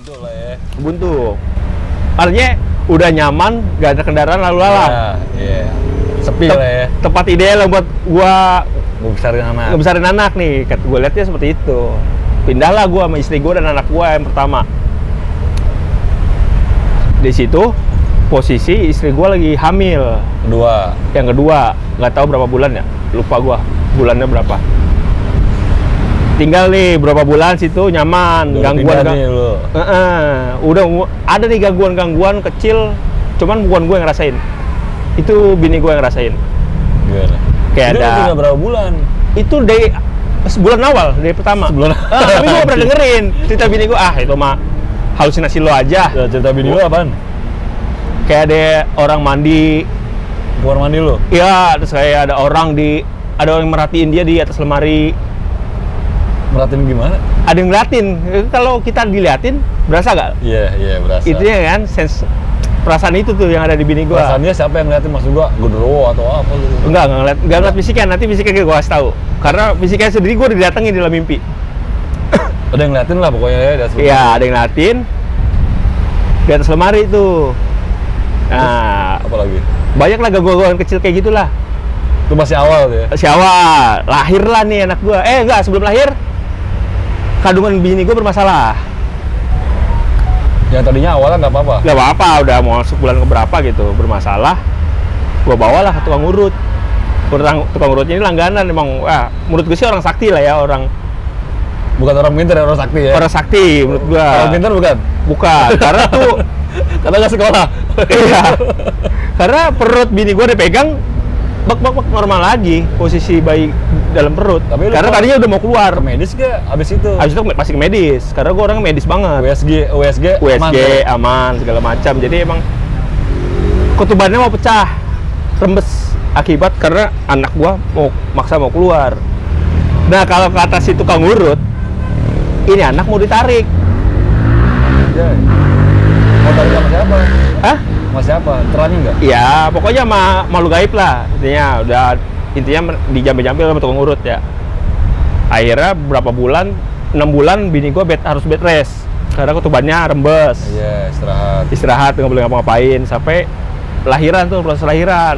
buntu lah ya. Buntu. Artinya udah nyaman, gak ada kendaraan lalu lalang. Iya. Sepi lah ya. Tempat ideal buat gua Ngebesarin anak nih. Gue liatnya seperti itu. Pindahlah gua sama istri gua dan anak gua yang pertama. Di situ posisi istri gua lagi hamil. Yang kedua, nggak tahu berapa bulan ya. Lupa gua bulannya berapa. Tinggal nih berapa bulan situ nyaman, gangguan udah ada nih gangguan kecil, cuman bukan gue yang ngerasain, itu bini gue yang ngerasain. Gimana? Kayak itu ada tinggal berapa bulan? Itu dari sebulan awal, dari pertama. Tapi gue gak pernah dengerin cerita bini gue, itu mah halusinasi lo aja. Ya, cerita bini lo apaan? Kayak ada orang mandi. Kamar mandi lo? Iya, terus kayak ada orang yang merhatiin dia di atas lemari. Merhatiin gimana? Ada yang ngeliatin. Kalau kita diliatin, berasa gak? Iya, berasa. Itu ya kan, perasaan itu tuh yang ada di bini gua. Perasaannya siapa yang ngeliatin? Maksud gua genderuwo atau apa gitu? Enggak ngeliat fisiknya. Nanti fisiknya gua kasih tahu. Karena fisiknya sendiri gua udah didatengin dalam mimpi. Ada yang ngeliatin lah pokoknya ya. Iya, ada yang ngeliatin. Di atas lemari itu. Nah, apa lagi? Banyak lah gangguan kecil kayak gitulah. Itu masih awal tuh ya? Masih awal. Lahir lah nih anak gua. Enggak, sebelum lahir kandungan bini gua bermasalah. Yang tadinya awalnya nggak apa-apa? Nggak apa-apa, udah mau masuk bulan keberapa gitu, bermasalah. Gua bawalah ke tukang urut. Tukang urutnya ini langganan emang. Wah, menurut gue sih orang sakti lah ya, orang. Bukan orang pintar ya, orang sakti ya? Orang sakti menurut gua. Orang pintar bukan? Bukan, karena tuh karena nggak sekolah. Iya. Karena perut bini gua dipegang bak normal lagi posisi bayi dalam perut. Tapi karena tadinya udah mau keluar. Ke medis gak abis itu? Abis itu pasti ke medis. Karena gua orang medis banget. USG aman segala macam. Jadi emang ketubannya mau pecah, rembes akibat karena anak gua maksa mau keluar. Nah kalau ke atas si tukang urut, ini anak mau ditarik. Ya. Mau tarik sama siapa? Hah? Sama siapa? Terangin nggak? Iya, pokoknya makhluk gaib lah. Intinya dijambil-jambil sama tukang urut ya. Akhirnya berapa bulan, 6 bulan bini gua harus bed rest karena ketubannya rembes. Iya, Istirahat nggak boleh ngapa-ngapain sampai lahiran tuh, proses lahiran.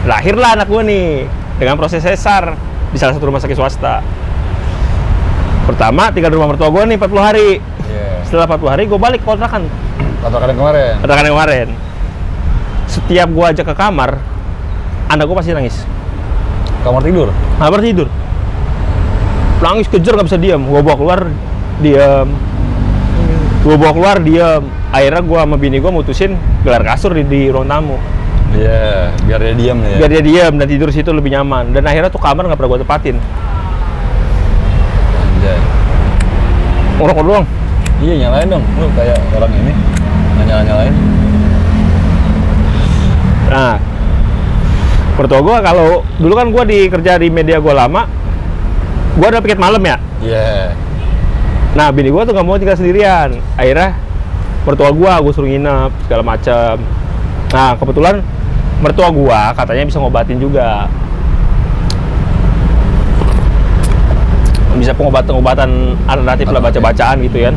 Lahirlah anak gua nih dengan proses sesar di salah satu rumah sakit swasta. Pertama tinggal di rumah mertua gua nih 40 hari. Yeah. Setelah 40 hari gua balik ke kontrakan. Kontrakan yang kemarin. Setiap gua ajak ke kamar, anak gua pasti nangis. Kamar tidur? Kamar tidur. Nangis kejar nggak bisa diam. Gua bawa keluar diam. Akhirnya gua sama bini gua mutusin gelar kasur di ruang tamu. Iya, biar dia diam ya. Biar dia diam dan tidur situ lebih nyaman. Dan akhirnya tuh kamar nggak pernah gua tepatin. Anjay. Ngerokok doang. Iya, nyalain dong. Lu kayak orang ini nyalain. Nah, mertua gua kalau dulu kan gua kerja di media gua lama, gua ada piket malam ya. Iya. Yeah. Nah, bini gua tuh nggak mau tinggal sendirian. Akhirnya mertua gua suruh nginep segala macam. Nah, kebetulan mertua gua katanya bisa ngobatin juga. Bisa pengobatan alternatif lah, baca-bacaan gitu kan.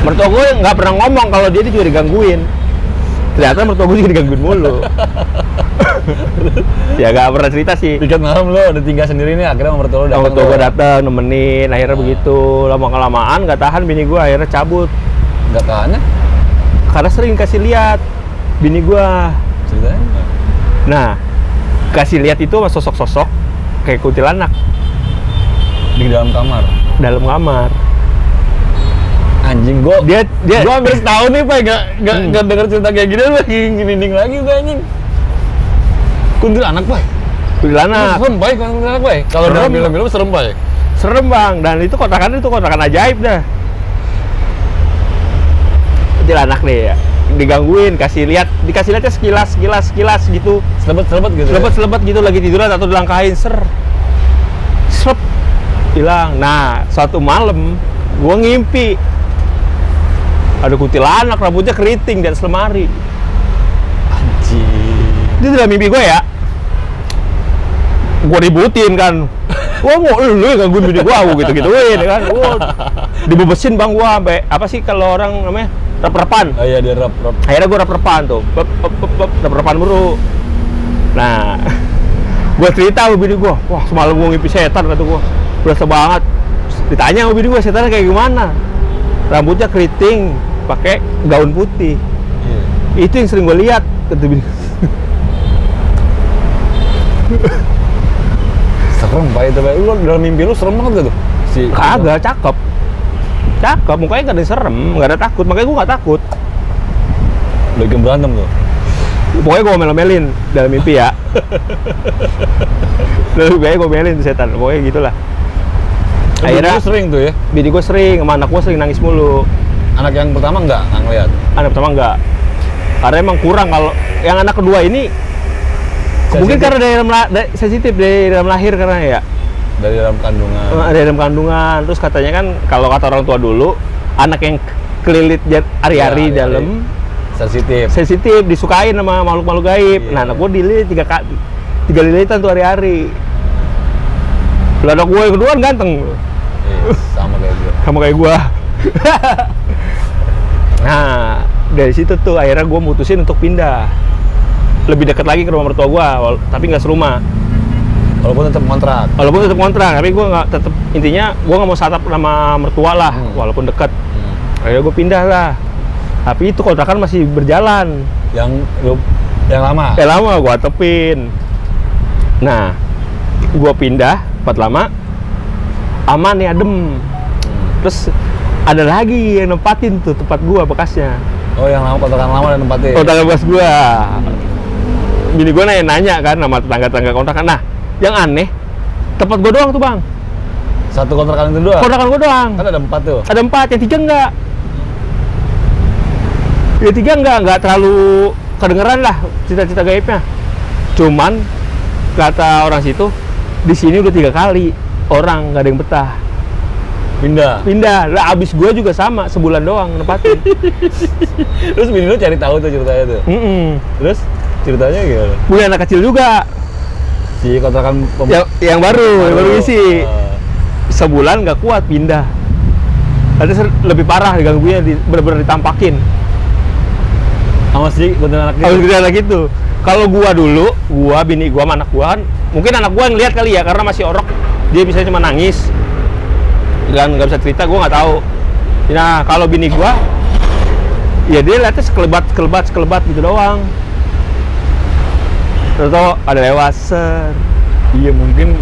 Mertua gue nggak pernah ngomong kalau dia juga digangguin. Ternyata mertua gue juga digangguin mulu. Ya nggak pernah cerita sih. Piket malam lo udah tinggal sendiri nih, akhirnya mertua lo datang. Mertua gue datang nemenin, akhirnya begitu. Lama-kelamaan nggak tahan bini gue, akhirnya cabut. Nggak tahannya? Karena sering kasih lihat bini gue. Ceritanya? Nah, kasih lihat itu sosok-sosok kayak kuntilanak di dalam kamar. Dalam kamar. Anjing, gua hampir setahun nih Pak nggak denger cerita kayak gini, lagi ngelinding lagi gua anjing. Kuntilanak Pak. Kuntilanak. Serem Pak, kuntilanak Pak. Kalau dalam film-film serem Pak. Serem Bang, dan itu kontrakan ajaib dah. Kuntilanak nih ya, digangguin, dikasih lihatnya sekilas gitu. Selebet gitu lagi tiduran atau dilangkahin serep hilang. Nah, suatu malam gua ngimpi ada kuntilanak rambutnya keriting di atas lemari. Anjir. Itu dalam mimpi gua ya. Gua ributin kan. Gua mau lu yang gangguin bini gua gitu-gituin ya kan. Gua dibebesin Bang gua sampai apa sih kalau orang namanya rep-repan. Oh iya, dia rep. Akhirnya gua rep-repan tuh. Rep-repan mulu. Nah, gua cerita sama bini gua, wah semalam gua ngimpi setan kata gua. Berasa banget. Ditanya sama bini gua, setannya kayak gimana? Rambutnya keriting, pakai gaun putih. Iya. Itu yang sering gua lihat kata bini. Serem Pak itu, Pak. Lu dalam mimpi lu serem banget gak tuh? Kagak, cakep. Cakep, mukanya gak ada yang serem, gak ada takut, makanya gua gak takut. Lagi berantem tuh. Pokoknya gua omel-omelin dalam mimpi ya. Lalu gue ngomelin setan, pokoknya gitulah. Akhirnya sering tuh ya? Bini gue sering, sama anak gue sering nangis mulu. Anak yang pertama nggak ngeliat? Anak pertama enggak. Karena emang kurang kalau yang anak kedua ini sensitif. Mungkin karena sensitif dari dalam lahir karena ya. Dari dalam kandungan. Dari dalam kandungan. Terus katanya kan kalau kata orang tua dulu, anak yang kelilit hari-hari ya, dalam sensitif, disukain sama makhluk-makhluk gaib. Iya. Nah, anak gue dililit tiga lilitan tuh hari-hari. Lalu anak gue yang kedua kan ganteng. Iya, sama kayak gue. Nah, dari situ tuh akhirnya gue mutusin untuk pindah lebih dekat lagi ke rumah mertua gue, tapi nggak serumah. Walaupun tetap kontrak. Tapi gue nggak tetap, intinya gue nggak mau satap sama mertua lah, walaupun dekat. Akhirnya gue pindah lah. Tapi itu kontrakan masih berjalan. Yang lama? Yang lama gue tepin. Nah, gue pindah tempat lama, aman nih, adem. Terus ada lagi yang nempatin tuh tempat gue bekasnya. Oh, yang lama, kontrakan lama dan nempatin? Kontrakan bekas gue. Bini gue nanya kan sama tetangga-tetangga kontrakan. Nah, yang aneh, tempat gue doang tuh Bang. Satu kontrakan itu doang? Kontrakan gue doang. Kan ada 4 tuh? Ada 4, yang 3 enggak. Yang 3 enggak terlalu kedengeran lah cita-cita gaibnya. Cuman kata orang situ, di sini udah 3 kali orang nggak ada yang betah. Pindah. Lah abis gue juga sama, sebulan doang nempatin. Terus bini lu cari tahu tuh ceritanya tuh. Terus ceritanya gimana? Punya anak kecil juga. Si kontrakan yang baru isi. Sebulan nggak kuat pindah. Nanti lebih parah diganggunya, bener-bener ditampakin. Sama si kuntilanak gitu. Kalau gua bini gua sama anak gua kan, mungkin anak gua ngeliat kali ya karena masih orok, dia bisa cuma nangis dan nggak bisa cerita, gua nggak tahu. Nah kalau bini gua, ya dia lihatnya sekelebat gitu doang. Terus ada lewat Iya, mungkin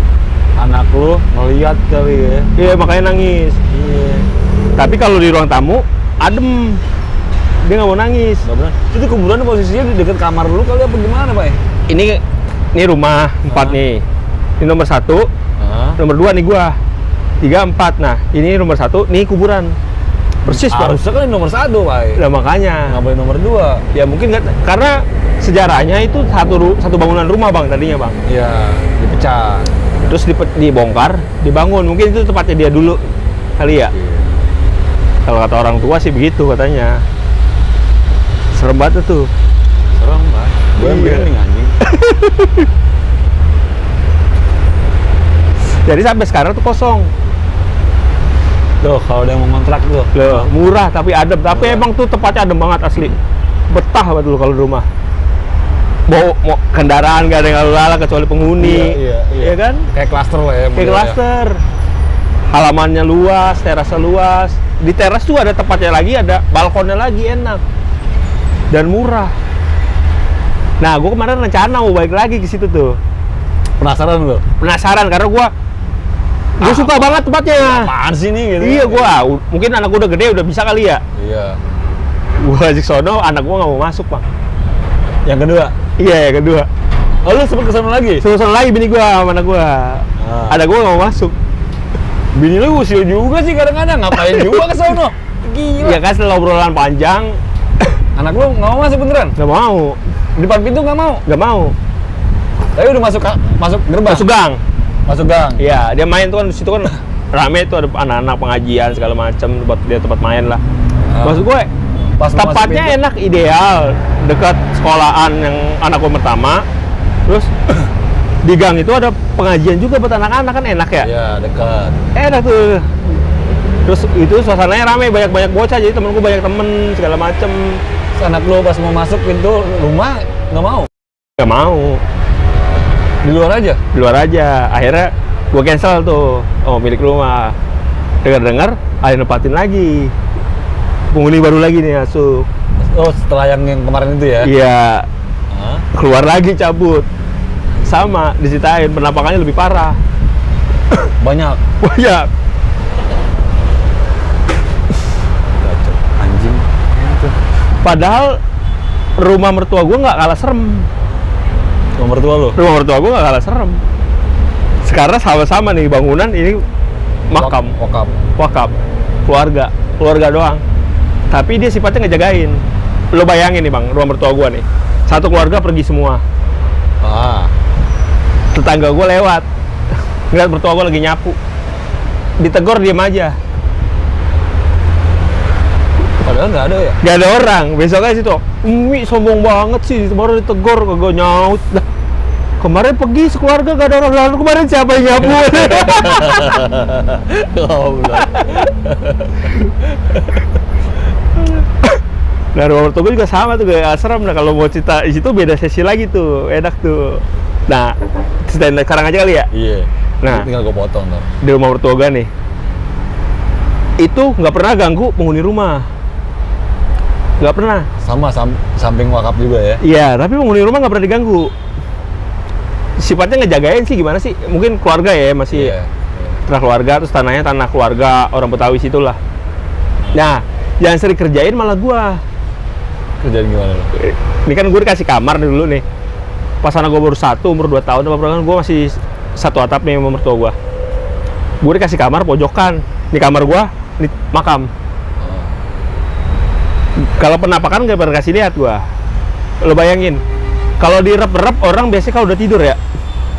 anak lu ngeliat kali ya. Iya, makanya nangis. Iya. Tapi kalau di ruang tamu adem, dia nggak mau nangis. Nggak benar. Itu kuburan posisinya di dekat kamar lu kali apa gimana, Pak? Ini rumah 4 nih. Ini nomor 1, nomor 2 nih gua. 3, 4. Nah, ini nomor 1, nih kuburan. Persis Bang. Harusnya kan ini nomor 1, Pak. Nah, makanya. Nggak boleh nomor 2. Ya mungkin nggak, karena sejarahnya itu satu bangunan rumah Bang tadinya Bang. Iya, dipecah. Terus dibongkar, dibangun. Mungkin itu tempatnya dia dulu kali ya. Kalau kata orang tua sih begitu katanya. Serem banget tuh. Serem, Pak. Gue yang merinding anjing. Jadi sampai sekarang tuh kosong. Tuh, kalau ada yang mau kontrak tuh. Loh, murah tapi adem. Tapi emang tuh tempatnya adem banget asli. Betah banget dulu kalau di rumah. Mau kendaraan gak ada yang lalu-lalang kecuali penghuni. Iya kan? Kayak klaster lah ya. Kayak klaster. Halamannya luas, terasnya luas. Di teras tuh ada tempatnya lagi, ada balkonnya lagi, enak. Dan murah. Nah, gue kemarin rencana mau balik lagi ke situ tuh. Penasaran lo? Penasaran karena gue suka banget tempatnya. Apaan sih nih gitu? Iya, mungkin anak gue udah gede, udah bisa kali ya. Iya. Gue ajak sono, anak gue nggak mau masuk Bang. Yang kedua? Iya, yang kedua. Oh, lu sempet kesana lagi? Kesana lagi bini gue sama anak gue. Anak gue nggak mau masuk. Bini lu usil juga sih kadang-kadang, ngapain juga ke sono? Gila. Iya kan, setelah obrolan panjang. Anak lu nggak mau masuk beneran? Nggak mau. Di depan pintu nggak mau? Nggak mau. Tapi udah masuk gerbang? Masuk gang. Masuk gang? Iya, dia main tuh kan, di situ kan rame tuh, ada anak-anak pengajian segala macam, dia tempat main lah. Maksud gue, tempatnya enak, ideal, dekat sekolahan yang anak gue pertama. Terus Di gang itu ada pengajian juga buat anak-anak, kan enak ya? Iya, dekat. Enak tuh. Terus itu suasananya rame, banyak bocah, jadi temenku banyak temen segala macem. Terus anak lu pas mau masuk pintu rumah nggak mau? Gak mau, Di luar aja? di luar aja. Akhirnya gue cancel tuh. Oh, milik rumah. Dengar-dengar, ada nempatin lagi. Penghuni baru lagi nih masuk. Oh, setelah yang kemarin itu ya? Iya, Hah? keluar lagi cabut. Sama, disitain, penampakannya lebih parah. Banyak. Banyak. Anjing. Padahal rumah mertua gue nggak kalah serem. Nomor tua lu? Rumah mertua gue nggak kalah serem. Sekarang sama-sama nih bangunan ini makam, wakaf, keluarga doang. Tapi dia sifatnya ngejagain. Lo bayangin nih bang, rumah mertua gue nih, satu keluarga pergi semua. Ah. Tetangga gue lewat, ngeliat mertua gue lagi nyapu, ditegur diem aja. Padahal nggak ada ya? Gak ada orang. Besoknya situ, Umi sombong banget sih, baru ditegur, kagak nyaut. Dah, kemarin pergi sekeluarga gak ada orang. Lalu kemarin siapa yang nyapu? Goblok. Nah, rumah mertua gue juga sama tuh, kayak asram. Nah, kalau mau cerita di situ beda sesi lagi tuh, enak tuh. Nah, ceritain sekarang aja kali ya. Iya. Nah, Tinggal gue potong ntar. di rumah mertua gue nih, itu nggak pernah ganggu penghuni rumah, nggak pernah. Sama samping wakaf juga ya? Iya, tapi penghuni rumah nggak pernah diganggu. Sifatnya ngejagain sih, gimana sih? Mungkin keluarga ya, masih Iya. tanah keluarga, terus tanahnya tanah keluarga orang Betawi situlah. Nah, yang sering kerjain malah gua. Kerjaan gimana lu? Ini kan gue dikasih kamar nih dulu nih. Pas anak gue baru 1, umur 2 tahun, kan gue masih satu atap nih sama mertua gue. Gue dikasih kamar pojokan. Di kamar gue, di makam. Kalau penampakan gak pernah kasih lihat gue. Lo bayangin, kalau direp-rep orang biasanya kalau udah tidur ya.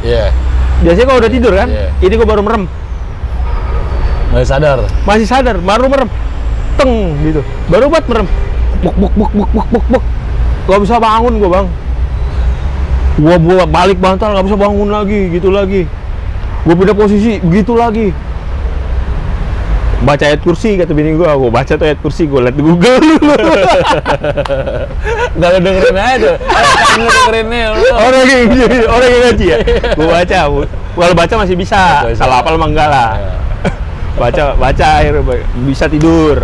Iya. Biasanya kalau udah tidur kan, Iya. ini gue baru merem. Masih sadar? Masih sadar, baru merem. Teng gitu, baru buat merem. Buk. Gak bisa bangun gue bang. Gue balik bantal, gak bisa bangun lagi, gitu lagi. Gue pindah posisi, begitu lagi. Baca ayat kursi, kata bini gue baca tuh ayat kursi, gue liat di Google. Gak lo dengerin aja tuh. Kan lo dengerinnya lu. Orang yang ngaji ya? Gue baca, kalau baca masih bisa, salah hafal mah enggak lah. Baca akhirnya bisa tidur.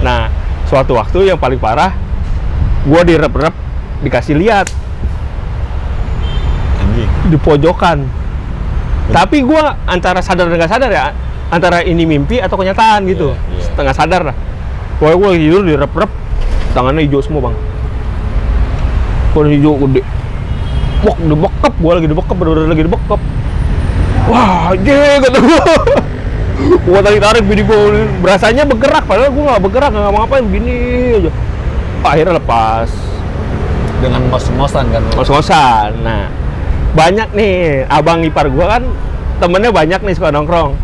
Nah, suatu waktu yang paling parah, gue direp-rep, dikasih lihat Anjing. di pojokan. Tapi gue antara sadar dan nggak sadar ya, antara ini mimpi atau kenyataan gitu. Iya, iya. Setengah sadar lah. Pokoknya gue lagi tidur direp-rep, tangannya hijau semua bang. Gue hijau gede. Dibekep, gue lagi dibekep, bener-bener lagi dibekep. Wah, anjing, kata gue. Gue tarik bini gue, berasanya bergerak, padahal gue nggak bergerak, nggak ngapain, begini aja. Akhirnya lepas. Dengan ngos-ngosan kan? Ngos-ngosan. Nah, banyak nih, abang ipar gue kan, temennya banyak nih suka nongkrong.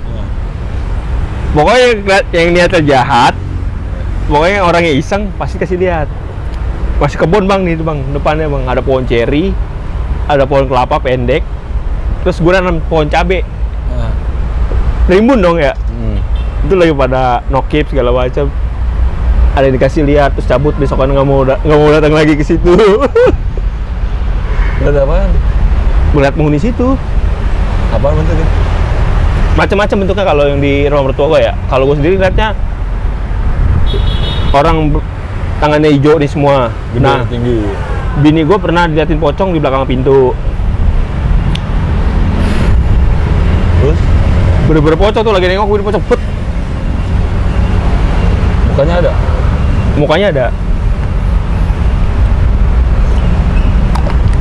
Pokoknya yang niatnya jahat, pokoknya orang yang iseng pasti kasih lihat. Masih kebun bang nih, bang, depannya bang, ada pohon ceri, ada pohon kelapa pendek, terus gue nanam pohon cabe. Rimbun dong ya. Itu lagi pada nokip segala macam. Ada yang dikasih lihat, terus cabut, besokan nggak mau datang lagi ke situ. Lihat apaan? Melihat penghuni situ. Apaan bentuknya? Macam-macam bentuknya kalau yang di rumah mertua gue ya. Kalau gue sendiri lihatnya orang tangannya hijau nih semua. Gede, Nah, tinggi. bini gue pernah diliatin pocong di belakang pintu. Terus? Bener-bener pocong tuh, lagi nengok gue di pocong. Put. Mukanya ada? Mukanya ada.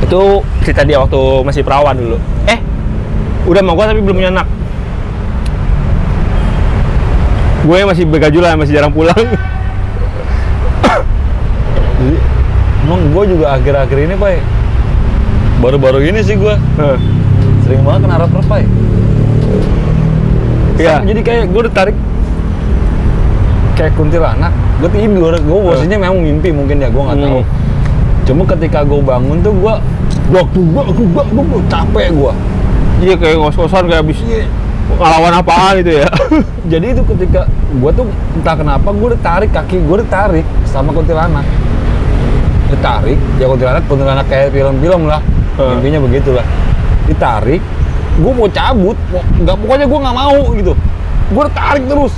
Itu cerita dia waktu masih perawan dulu. Udah sama gue tapi belum punya anak. Gue masih begajulan, masih jarang pulang. Jadi, emang gue juga akhir-akhir ini, Pak. Baru-baru ini sih gue sering banget kena rep-rep, Pak. Iya. Jadi kayak gue ditarik kayak kuntilanak. Gue tidur, gue posisinya memang mimpi mungkin ya, gue nggak tahu. Cuma ketika gue bangun tuh gue Gua capek gua. Iya, kayak ngos-ngosan kayak habis ngelawan apaan itu ya. Jadi itu ketika gua tuh entah kenapa gua ditarik kaki gua ditarik sama kuntilanak. Ditarik, ya kuntilanak kayak film-film lah. Intinya begitulah. Ditarik, gua mau cabut, pokoknya gua nggak mau gitu. Gua ditarik terus.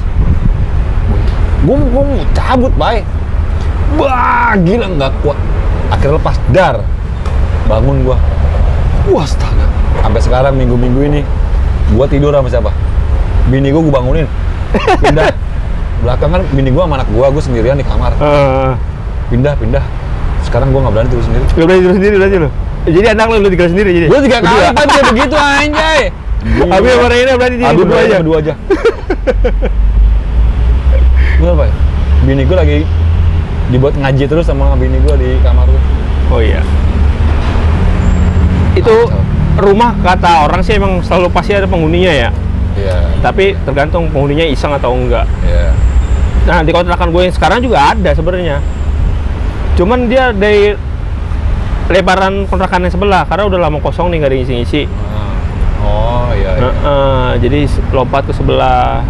Gua mau cabut, bay. Wah, gila nggak kuat. Akhirnya lepas dar. Bangun gua. Wah, astaga. Sampai sekarang minggu-minggu ini gua tidur sama siapa? Bini gua bangunin. Pindah. Belakangan bini gua sama anak gua sendirian di kamar. Pindah. Sekarang gua nggak berani tidur sendiri. Gak berani tidur sendiri aja lo. Jadi anak lo tinggal sendiri jadi. Gua 3 kali tadi begitu anjay. Abi sama Reina berani tidur berdua aja. Gua apa ya? Bini gua lagi dibuat ngaji terus sama bini gua di kamar tuh. Oh iya. Itu rumah kata orang sih emang selalu pasti ada penghuninya ya. Iya. Tapi tergantung penghuninya iseng atau enggak. Iya. Nah, di kontrakan gue yang sekarang juga ada sebenarnya. Cuman dia dari lebaran kontrakan yang sebelah karena udah lama kosong nih, nggak ada ngisi-ngisi. Oh iya. Jadi lompat ke sebelah.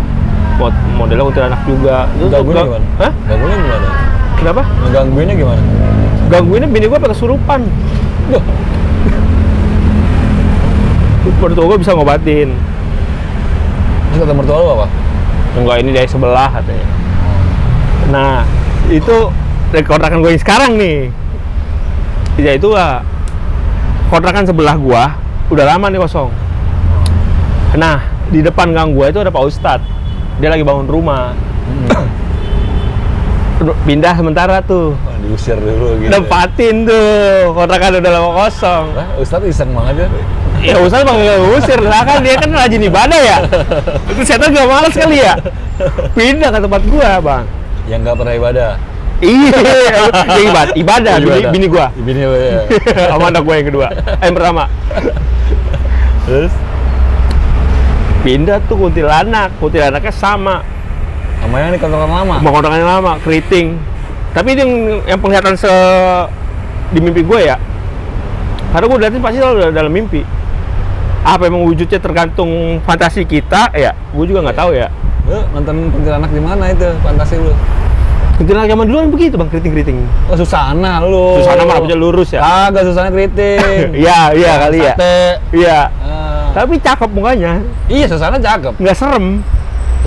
Modelnya kuntilanak juga. Gangguinnya gimana? Hah? Gangguinnya gimana? Kenapa? Ngegangguinnya gimana? Gangguinnya bini gue pakai kesurupan. Duh. Mertua gue bisa ngobatin. Terus kata mertua lu apa? Enggak, ini dari sebelah katanya. Nah, itu dari kontrakan gue yang sekarang nih. Ya itu lah. Kontrakan sebelah gue udah lama nih kosong. Nah, di depan gang gue itu ada Pak Ustadz. Dia lagi bangun rumah. Pindah sementara tuh. Diusir dulu gitu. Nempatin tuh. Kontrakan udah lama kosong. Ustadz iseng banget ya. Ya Ustadz bang gak usir lah, kan dia kan rajin ibadah ya. Itu setan gak males kali ya. Pindah ke tempat gua bang. Yang gak pernah ibadah. Iya, ibadah. Bini gua. Bini gua ya. Sama anak gua yang kedua, yang pertama. Terus? Pindah tuh kuntilanaknya sama yang di kontrakan lama? Sama kontrakan yang lama, keriting. Tapi yang penglihatan di mimpi gue ya. Karena gue liatin pasti selalu dalam mimpi. Apa emang wujudnya tergantung fantasi kita ya? Gue juga nggak tahu ya. Lu nonton kuntilanak di mana itu fantasi lu? Kuntilanak zaman dulu kan begitu bang, keriting. Oh Susana lu. Susana mah rambutnya lurus ya? Agak Susana keriting. Iya kali ya. Iya. Tapi cakep mukanya. Iya Susana cakep. Nggak serem.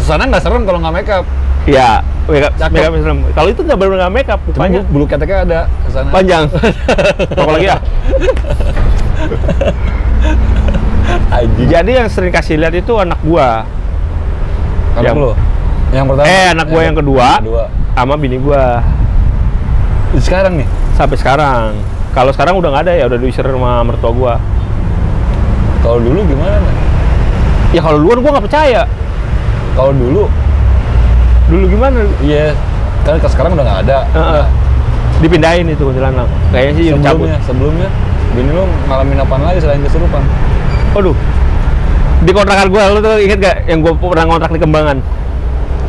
Susana nggak serem kalau nggak makeup. Iya. Makeup serem. Kalau itu nggak benar makeup, mukanya bulu keteknya ada Susana. Panjang. Rokok lagi ya. Jadi yang sering kasih lihat itu anak gua. Anak lu? Yang pertama? Anak gua yang kedua. Sama bini gua. Sekarang nih? Sampai sekarang. Kalau sekarang udah nggak ada ya, udah diusir sama mertua gua. Kalau dulu gimana? Ya kalau duluan gua nggak percaya. Kalau dulu gimana? Iya, kan sekarang udah nggak ada. Dipindahin itu kuntilanak. Kayaknya sih sebelumnya bini lu ngalamin apaan lagi selain kesurupan? Aduh, di kontrakan gua, lu tuh inget gak yang gua pernah ngontrak di Kembangan?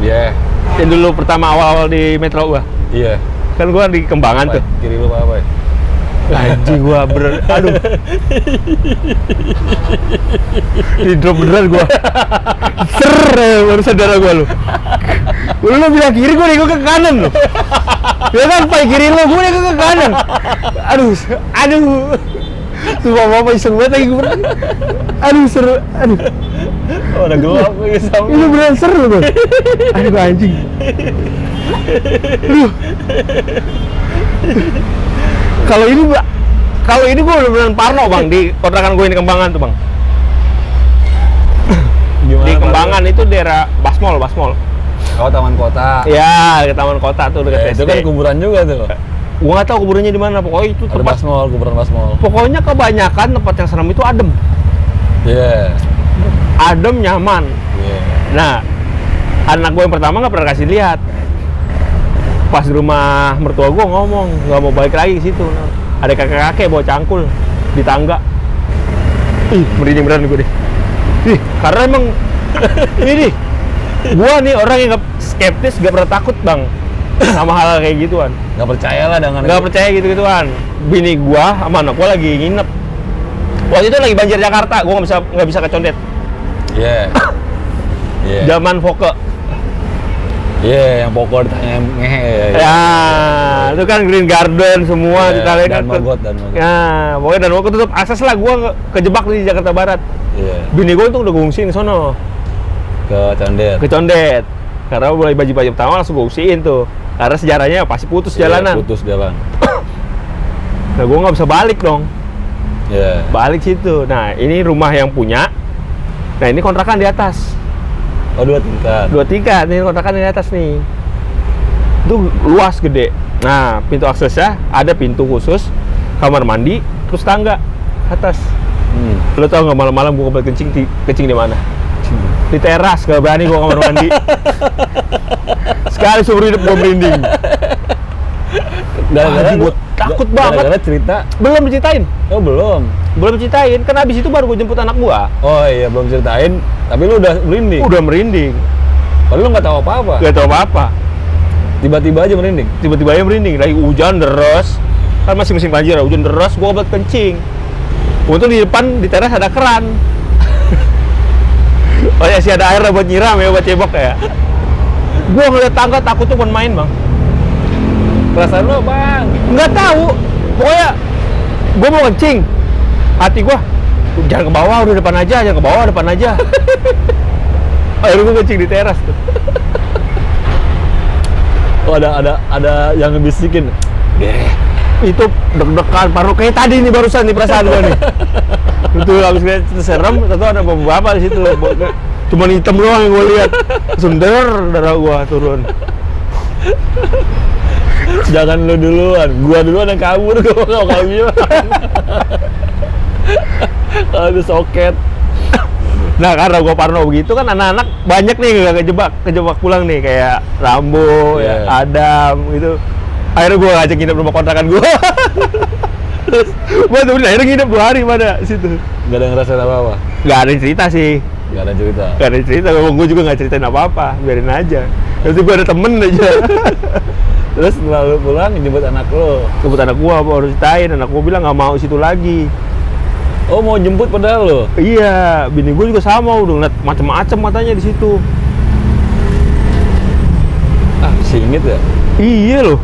Iya. Yang dulu pertama awal-awal di Metro gua. Iya. Kan gua di Kembangan tuh. Kiri lu apa ya? Anjing gua aduh. Di drop beneran gua. Baru saudara gua lu. Lu bilang kiri, gua nengok ke kanan lu. Ya kan, Pak, kiri lu, gua nengok ke kanan. Aduh. Tuh bapak iseng banget lagi gua. Aduh, seru. Aduh. Oh, udah gelap lagi sama. Ini beneran seru tuh. Aduh, anjing. Aduh. Kalau ini gue beneran parno bang, di kontrakan gue ini Kembangan tuh bang. Gimana, di Kembangan itu daerah Basmol. Oh, Taman Kota. Ya, ke Taman Kota tuh dekat SD. Itu kan kuburan juga tuh. Gua nggak tahu kuburannya di mana, pokoknya itu tempat kuburan Basmol. Pokoknya kebanyakan tempat yang serem itu adem. Iya. Yeah. Adem, nyaman. Yeah. Nah, anak gue yang pertama nggak pernah kasih lihat. Pas di rumah mertua gue ngomong nggak mau balik lagi ke situ. Ada kakek-kakek bawa cangkul di tangga. Ih, merinding beneran gue deh. Ih, karena emang ini gua nih orang yang skeptis, gak pernah takut bang sama hal kayak gituan. Gak percaya lah dengan gak percaya gitu-gituan. Bini gua sama anak gua lagi nginep Waktu itu lagi banjir Jakarta, gue nggak bisa ke Condet. Iya. Iya. Zaman Foke. Iya, yang pokok ditanya ngehe. Ya, itu kan Green Garden semua Iya, kita lihat dan kan. Mogot. Ya, pokoknya dan Mogot tutup akses lah. Gue kejebak di Jakarta Barat. Iya. Bini gue tuh udah ngungsiin ke sono, Ke Condet. ke Condet. Karena mulai baju pertama langsung gue ngungsiin tuh. Karena sejarahnya pasti putus jalanan. Iya, putus jalan. Nah, gue nggak bisa balik dong. Iya. Balik situ. Nah, ini rumah yang punya. Nah, ini kontrakan di atas. Oh, 2 tingkat. 2 tingkat, ini kontrakan di atas nih. Itu luas gede. Nah, pintu aksesnya ada pintu khusus, kamar mandi, terus tangga atas. Lo tau nggak malam-malam gue kebelet kencing di mana? Di teras, gak berani gue kamar mandi. Sekali seumur hidup gue merinding. Gara-gara gue takut banget. Gara-gara cerita. Belum diceritain. Oh, belum. Belum diceritain, kan abis itu baru gue jemput anak gua. Oh iya, belum ceritain. Tapi lu udah merinding. Udah merinding. Padahal lu nggak tahu apa-apa. Gak tau apa-apa. Tiba-tiba aja merinding. Tiba-tiba aja merinding. Lagi hujan deras. Kan masih musim banjir, hujan deras, gua kebelet kencing. Untung di depan, di teras ada keran. Oh ya, sih ada air buat nyiram ya, buat cebok ya. Gua ngeliat tangga, takut tuh main bang. Perasaan lu, Bang? Nggak tahu. Pokoknya, gua mau kencing. Hati gua, jangan ke bawah, udah depan aja, jangan ke bawah, depan aja. Akhirnya gua kencing di teras tuh. Oh, ada yang ngebisikin. Itu deg-degan, baru kayak tadi nih barusan nih perasaan gua nih. Itu habis lihat serem, tentu ada bapak-bapak di situ. Cuman hitam doang yang gua lihat. Sender darah gua turun. Jangan lu duluan, gua duluan yang kabur, gua nggak bilang. Aduh, soket. Nah, karena gua parno begitu kan anak-anak banyak nih nggak kejebak pulang nih kayak Rambo, Yeah. ya, Adam gitu. Akhirnya gua ngajak nginep rumah kontrakan gua. Terus gua tuh akhirnya nginep 2 hari pada situ. Gak ada ngerasain apa-apa. Nggak ada yang cerita sih. Gak ada cerita. Gak ada yang cerita, gua juga nggak ceritain apa-apa, biarin aja. Nanti gua ada temen aja. Terus setelah lu pulang, jemput anak lu. Jemput anak gua baru ceritain, anak gua bilang nggak mau situ lagi. Oh, mau jemput padahal lu? Iya, bini gua juga sama, udah ngeliat macem-macem matanya di situ. Ah, singit ya? Iya loh,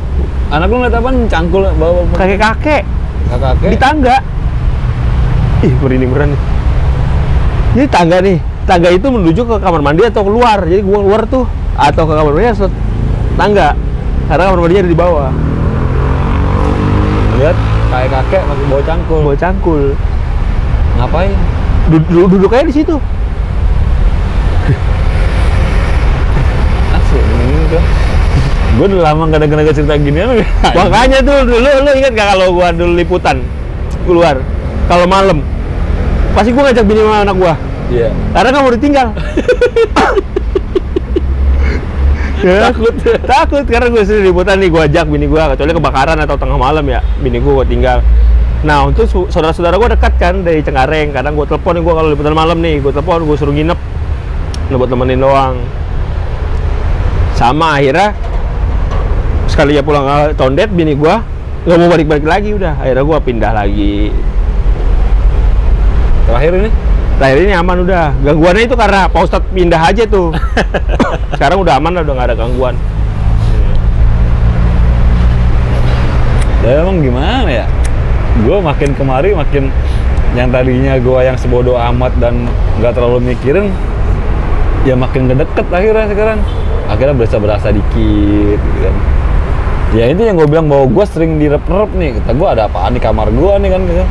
Anak lu ngeliat apaan? Cangkul bawa kakek-kakek kakek. di tangga. Ih, merinding beneran nih. Jadi tangga itu menuju ke kamar mandi atau keluar. Jadi gua keluar tuh atau ke kamar mandi atau tangga. Karena kamar mandinya ada di bawah. Lihat kayak kakek masih bawa cangkul. Bawa cangkul. Ngapain? Duduk aja di situ. Asli, ini tuh. Gue udah lama gak ada cerita ginian. Makanya tuh lu ingat gak kalau gua dulu liputan keluar kalau malam pasti gua ngajak bini sama anak gua. Iya. Karena nggak mau ditinggal. Ya, takut karena gue sering liputan nih, gue ajak bini gue, kecuali kebakaran atau tengah malam ya, bini gue tinggal. Nah, untuk saudara-saudara gue dekat kan dari Cengkareng, kadang gue telepon nih, gue kalau liputan malam nih, gue telepon, gue suruh nginep buat temenin doang. Sama akhirnya sekali ya pulang ke Condet, bini gue nggak mau balik-balik lagi, udah akhirnya gue pindah lagi. Terakhir ini aman udah. Gangguannya itu karena Pak Ustadz pindah aja tuh. Sekarang udah aman lah, udah nggak ada gangguan. Ya emang gimana ya? Gue makin kemari makin yang tadinya gue yang sebodoh amat dan nggak terlalu mikirin, ya makin ngedeket akhirnya sekarang. Akhirnya berasa dikit gitu kan. Ya itu yang gue bilang bahwa gue sering direp-rep nih. Kata gue ada apaan di kamar gue nih kan gitu.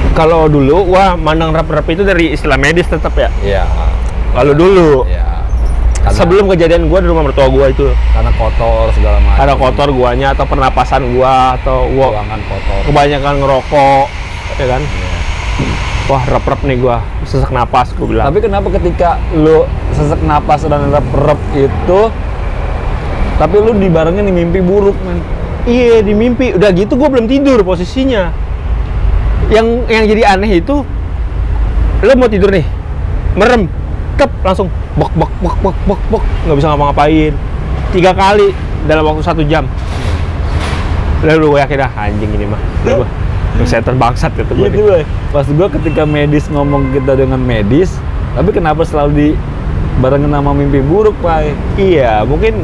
Kalau dulu, wah mandang rep-rep itu dari istilah medis tetap ya? Iya. Kalau dulu, ya. sebelum kejadian gua di rumah mertua gua itu, Karena kotor segala macam. ada kotor guanya atau pernapasan gua atau gua Ruangan kotor. kebanyakan ngerokok, ya kan? Iya. Wah rep-rep nih gua, sesak napas gua bilang. Tapi kenapa ketika lu sesak napas dan rep-rep itu, tapi lu dibarengin di mimpi buruk, men? Iya di mimpi, udah gitu gua belum tidur posisinya. Yang jadi aneh itu, lo mau tidur nih, merem, kep langsung bok, nggak bisa ngapa-ngapain. 3 kali dalam waktu 1 jam. Lalu gue yakin anjing ini mah. Center bangsat kata gue. Gitu Bay. Pas gue ketika medis ngomong kita dengan medis, tapi kenapa selalu barengan sama mimpi buruk, Pak? Iya, mungkin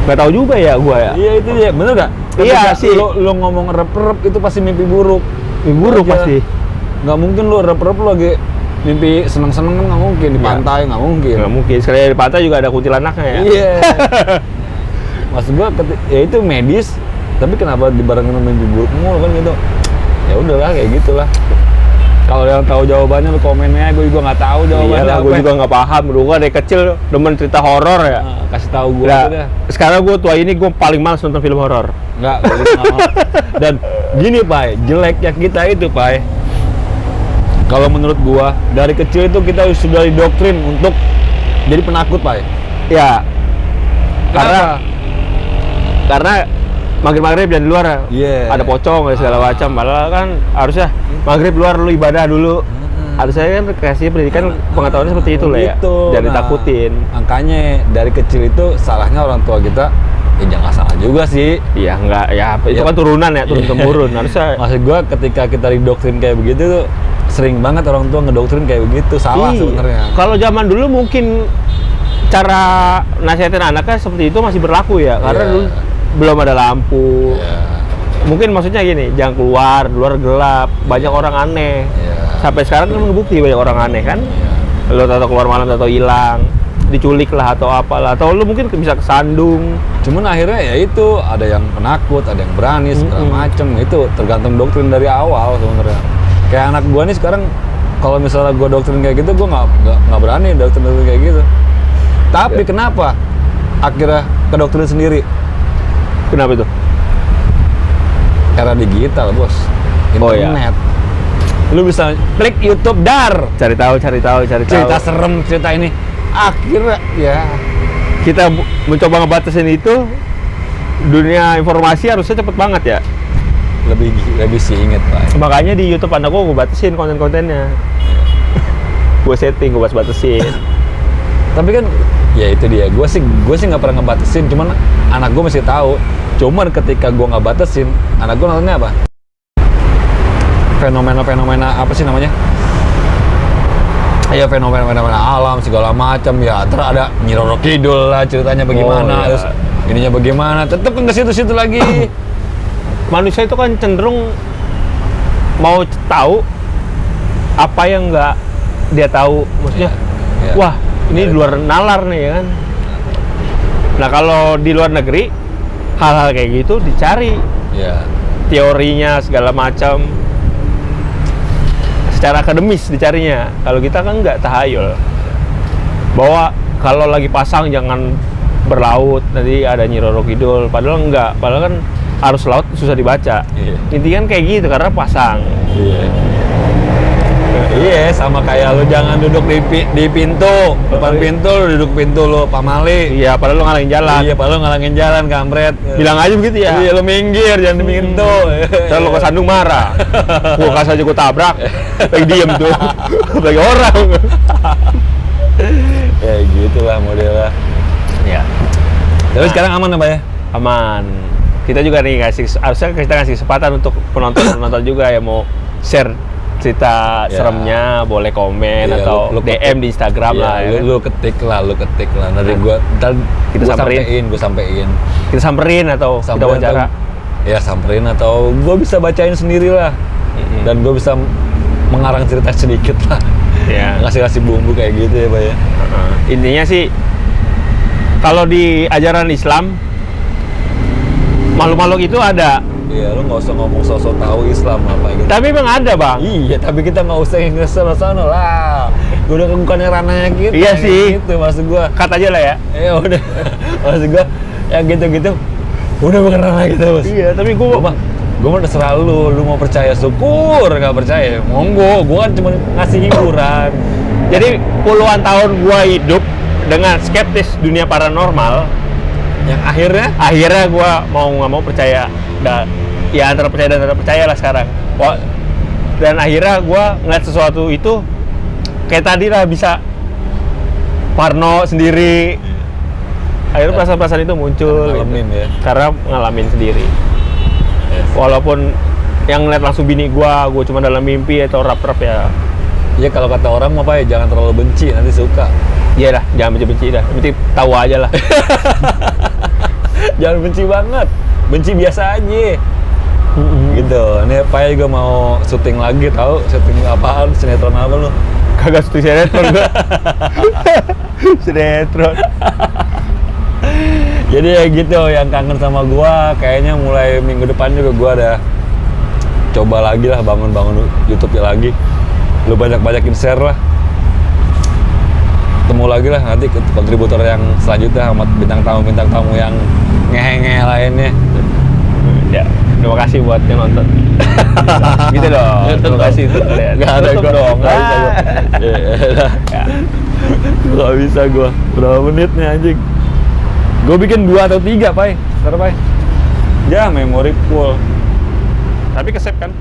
nggak tahu juga ya gue ya. Iya itu dia, bener gak? Iya sih. Lo ngomong rep-rep itu pasti mimpi buruk. Mimpi buruk Aja. pasti. Nggak mungkin lo rep-rep lo lagi mimpi seneng-seneng kan nggak mungkin di Iya. pantai nggak mungkin. Nggak mungkin. Sekali di pantai juga ada kuntilanaknya ya. Iya. Maksud gua ya itu medis, tapi kenapa dibarengin sama mimpi buruk mulu kan gitu? Ya udahlah kayak gitulah. Kalau yang tahu jawabannya lu komennya, gue juga nggak tahu jawabannya. Iya, gue juga nggak paham. Dulu gue dari kecil demen cerita horor ya. Nah, kasih tahu gue Nah, aja dah. sekarang gue tua ini gue paling males nonton film horor. Nggak mau. Dan gini Pak, jeleknya kita itu Pak, kalau menurut gua dari kecil itu kita sudah didoktrin untuk jadi penakut Pak. Ya, Kenapa? karena maghrib dan di luar Iya. ada pocong dan segala macam. Padahal kan harusnya maghrib luar lu ibadah dulu. Harusnya kan kasih pendidikan pengetahuannya seperti itu lah ya. Gitu. Jangan Nah, ditakutin. Makanya dari kecil itu salahnya orang tua kita. Ya jangan salah juga sih. Iya enggak ya itu Ya. kan turunan ya, turun temurun. Harusnya Maksud gua ketika kita didoktrin kayak begitu tuh sering banget orang tua ngedoktrin kayak begitu. Salah Iya. sebenarnya. Kalau zaman dulu mungkin cara nasihatin anaknya seperti itu masih berlaku ya, karena Iya. dulu belum ada lampu. Ya. Mungkin maksudnya gini, jangan keluar, luar gelap, banyak orang aneh. Ya. Sampai sekarang kan bukti banyak orang aneh kan. Lo tato keluar malam, tato hilang, diculik lah atau apalah, atau lo mungkin bisa kesandung. Cuman akhirnya ya itu ada yang penakut, ada yang berani segala macem. Itu tergantung doktrin dari awal sebenarnya. Kayak anak gua nih sekarang kalau misalnya gua doktrin kayak gitu, gua nggak berani doktrin kayak gitu. Tapi Ya. kenapa akhirnya ke doktrin sendiri? Kenapa itu? Era digital bos, Oh, ya. internet. Lu bisa klik YouTube dar, Cari tahu. cerita serem, cerita ini. Akhirnya ya Kita mencoba ngebatasin itu, dunia informasi harusnya cepet banget ya. lebih sih inget Pak. Makanya di YouTube anak gue batasin konten-kontennya. Gue setting, gue batasin. Tapi kan ya itu dia, gue sih nggak pernah ngebatasin, cuman anak gue masih tahu. Cuman ketika gue nggak batasin, anak gue nontonnya apa? Fenomena apa sih namanya? Ya fenomena alam segala macam ya. Terus ada Nyi Roro Kidul lah ceritanya bagaimana, Oh, iya. terus ininya bagaimana. Tetep kan ke situ-situ lagi. Manusia itu kan cenderung mau tahu apa yang nggak dia tahu. Maksudnya, Ya. wah ini di luar nalar nih ya kan. Nah kalau di luar negeri hal-hal kayak gitu dicari Ya. teorinya segala macam, secara akademis dicarinya. Kalau kita kan nggak tahayul bahwa kalau lagi pasang jangan berlaut, nanti ada Nyi Roro Kidul. Padahal enggak, padahal kan arus laut susah dibaca. Iya. Intinya kan kayak gitu karena pasang. Iya. Iya, sama kayak lu jangan duduk di pintu, depan pintu lu duduk pintu lu pamali. Iya, padahal lu ngalangin jalan. Iya, padahal ngalangin jalan, kampret. Bilang aja begitu ya. Iya, lu minggir, jangan di pintu. Ntar lu kesandung marah. Kulkas aja gua tabrak. Lagi diem tuh. Lagi orang. Ya gitulah modelnya. Ya, Tapi sekarang aman apa ya? aman. Kita juga nih harusnya kita ngasih kesempatan untuk penonton juga yang mau share cerita Ya. seremnya, boleh komen Iya, atau lu DM di Instagram Iya, lah ya. lu ketik lah. Nanti ntar Kita gua samperin. sampein. Kita samperin atau kita Samperin wawancara. Ya samperin atau gue bisa bacain sendiri lah. Dan gue bisa mengarang cerita sedikit lah. Ya. Ngasih bumbu kayak gitu ya Pak ya. Intinya sih kalau di ajaran Islam makhluk-makhluk itu ada. Iya, lu nggak usah ngomong sosok tahu Islam apa gitu. Tapi memang ada, Bang. Iya, tapi kita nggak usah yang kesana lah. Udah bukannya ranahnya gitu. Iya sih. Gitu maksud gua. Cut aja lah ya. Ya udah. Maksud gua ya gitu-gitu. Udah bukan ranah gitu, Bos. Iya, tapi Gua mah terserah lu mau percaya syukur, nggak percaya monggo. Gua kan cuma ngasih hiburan. jadi puluhan tahun gua hidup dengan skeptis dunia paranormal. Yang akhirnya Gua mau nggak mau percaya. Ya antara percaya dan tidak percaya lah sekarang. Wah, dan akhirnya gua ngeliat sesuatu itu kayak tadi lah, bisa parno sendiri. Akhirnya perasaan-perasaan itu muncul ngalamin gitu. ya. Karena ngalamin sendiri. Walaupun yang ngeliat langsung bini gua cuma dalam mimpi atau rap-rap ya. Ya kalau kata orang apa ya, jangan terlalu benci, nanti suka. Iya dah, jangan benci-benci dah. Yang penting tahu aja lah. Jangan benci banget, benci biasa aja. Gitu. Ini Pai juga mau syuting lagi, tahu? Syuting apaan? Sinetron apa lu? Kagak setuju sinetron gua. Sinetron. Jadi ya gitu, yang kangen sama gua kayaknya mulai minggu depan juga gua ada coba lagi lah bangun YouTube-nya lagi. Lu banyak-banyakin share lah. Ketemu lagi lah nanti kontributor yang selanjutnya sama bintang tamu yang ngehe-ngehe lainnya. Ya, terima kasih buat yang nonton. Gitu dong. Terima kasih tuh kalian. Gak ada Tutup gua. dong. Gak bisa gua. Ya. Gak bisa gua. Berapa menit nih anjing? Gua bikin 2 atau 3, Pai. Ntar, Pai. Ya, memori full. Tapi ke-save kan?